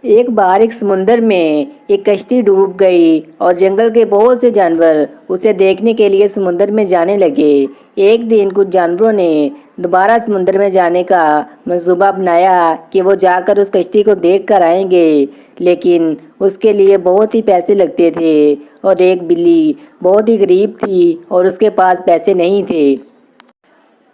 ایک بار ایک سمندر میں ایک کشتی ڈوب گئی اور جنگل کے بہت سے جانور اسے دیکھنے کے لیے سمندر میں جانے لگے۔ ایک دن کچھ جانوروں نے دوبارہ سمندر میں جانے کا منصوبہ بنایا کہ وہ جا کر اس کشتی کو دیکھ کر آئیں گے، لیکن اس کے لیے بہت ہی پیسے لگتے تھے اور ایک بلی بہت ہی غریب تھی اور اس کے پاس پیسے نہیں تھے۔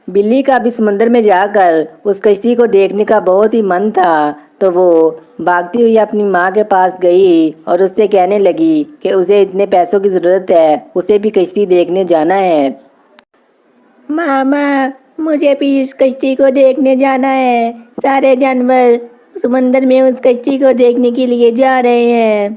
بلی کا بھی سمندر میں جا کر اس کشتی کو دیکھنے کا بہت ہی من تھا، تو وہ بھاگتی ہوئی اپنی ماں کے پاس گئی اور اس سے کہنے لگی کہ اسے اتنے پیسوں کی ضرورت ہے، اسے بھی کشتی دیکھنے جانا ہے۔ ماما، مجھے بھی اس کشتی کو دیکھنے جانا ہے، سارے جانور سمندر میں اس کشتی کو دیکھنے کے لیے جا رہے ہیں۔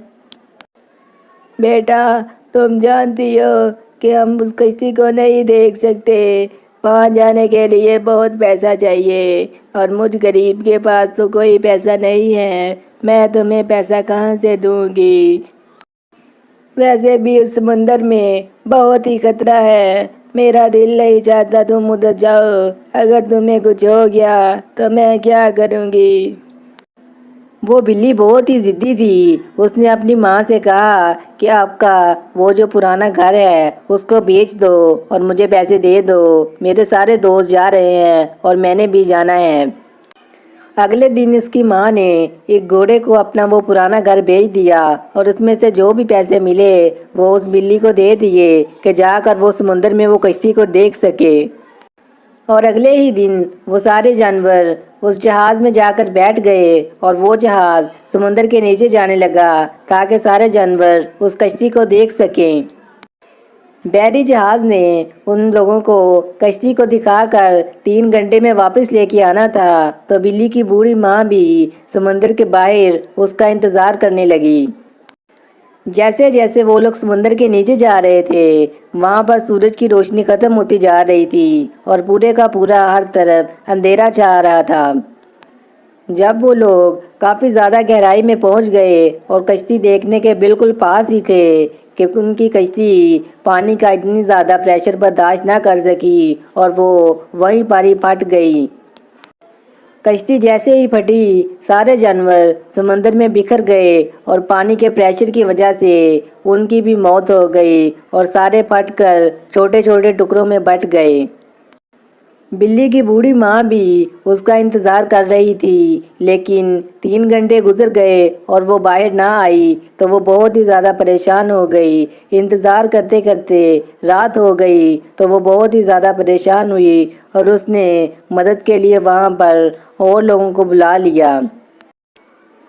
بیٹا، تم جانتی ہو کہ ہم اس کشتی کو نہیں دیکھ سکتے، وہاں جانے کے لیے بہت پیسہ چاہیے اور مجھ غریب کے پاس تو کوئی پیسہ نہیں ہے، میں تمہیں پیسہ کہاں سے دوں گی؟ ویسے بھی اس سمندر میں بہت ہی خطرہ ہے، میرا دل نہیں چاہتا تم ادھر جاؤ، اگر تمہیں کچھ ہو گیا تو میں کیا کروں گی؟ وہ بلی بہت ہی ضدی تھی، اس نے اپنی ماں سے کہا کہ آپ کا وہ جو پرانا گھر ہے اس کو بیچ دو اور مجھے پیسے دے دو، میرے سارے دوست جا رہے ہیں اور میں نے بھی جانا ہے۔ اگلے دن اس کی ماں نے ایک گھوڑے کو اپنا وہ پرانا گھر بیچ دیا اور اس میں سے جو بھی پیسے ملے وہ اس بلی کو دے دیے کہ جا کر وہ سمندر میں وہ کشتی کو دیکھ سکے۔ اور اگلے ہی دن وہ سارے جانور اس جہاز میں جا کر بیٹھ گئے اور وہ جہاز سمندر کے نیچے جانے لگا تاکہ سارے جانور اس کشتی کو دیکھ سکیں۔ بحری جہاز نے ان لوگوں کو کشتی کو دکھا کر 3 گھنٹے میں واپس لے کے آنا تھا، تو بلی کی بوڑھی ماں بھی سمندر کے باہر اس کا انتظار کرنے لگی۔ جیسے جیسے وہ لوگ سمندر کے نیچے جا رہے تھے، وہاں پر سورج کی روشنی ختم ہوتی جا رہی تھی اور پورے کا پورا ہر طرف اندھیرا چھا رہا تھا۔ جب وہ لوگ کافی زیادہ گہرائی میں پہنچ گئے اور کشتی دیکھنے کے بالکل پاس ہی تھے کہ ان کی کشتی پانی کا اتنی زیادہ پریشر برداشت نہ کر سکی اور وہ وہیں پر ہی پھٹ گئی۔ کشتی جیسے ہی پھٹی، سارے جانور سمندر میں بکھر گئے اور پانی کے پریشر کی وجہ سے ان کی بھی موت ہو گئی اور سارے پھٹ کر چھوٹے چھوٹے ٹکڑوں میں بٹ گئے۔ بلی کی بوڑھی ماں بھی اس کا انتظار کر رہی تھی، لیکن 3 گھنٹے گزر گئے اور وہ باہر نہ آئی تو وہ بہت ہی زیادہ پریشان ہو گئی۔ انتظار کرتے کرتے رات ہو گئی تو وہ بہت ہی زیادہ پریشان ہوئی اور اس نے مدد کے لیے وہاں پر اور لوگوں کو بلا لیا۔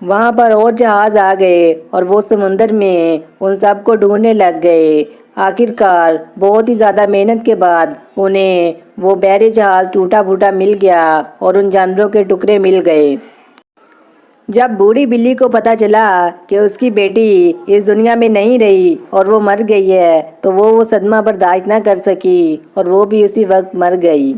وہاں پر اور جہاز آ گئے اور وہ سمندر میں ان سب کو ڈھونڈنے لگ گئے۔ آخر کار بہت ہی زیادہ محنت کے بعد انہیں وہ بحری جہاز ٹوٹا پھوٹا مل گیا اور ان جانوروں کے ٹکڑے مل گئے۔ جب بوڑھی بلی کو پتہ چلا کہ اس کی بیٹی اس دنیا میں نہیں رہی اور وہ مر گئی ہے تو وہ صدمہ برداشت نہ کر سکی اور وہ بھی اسی وقت مر گئی۔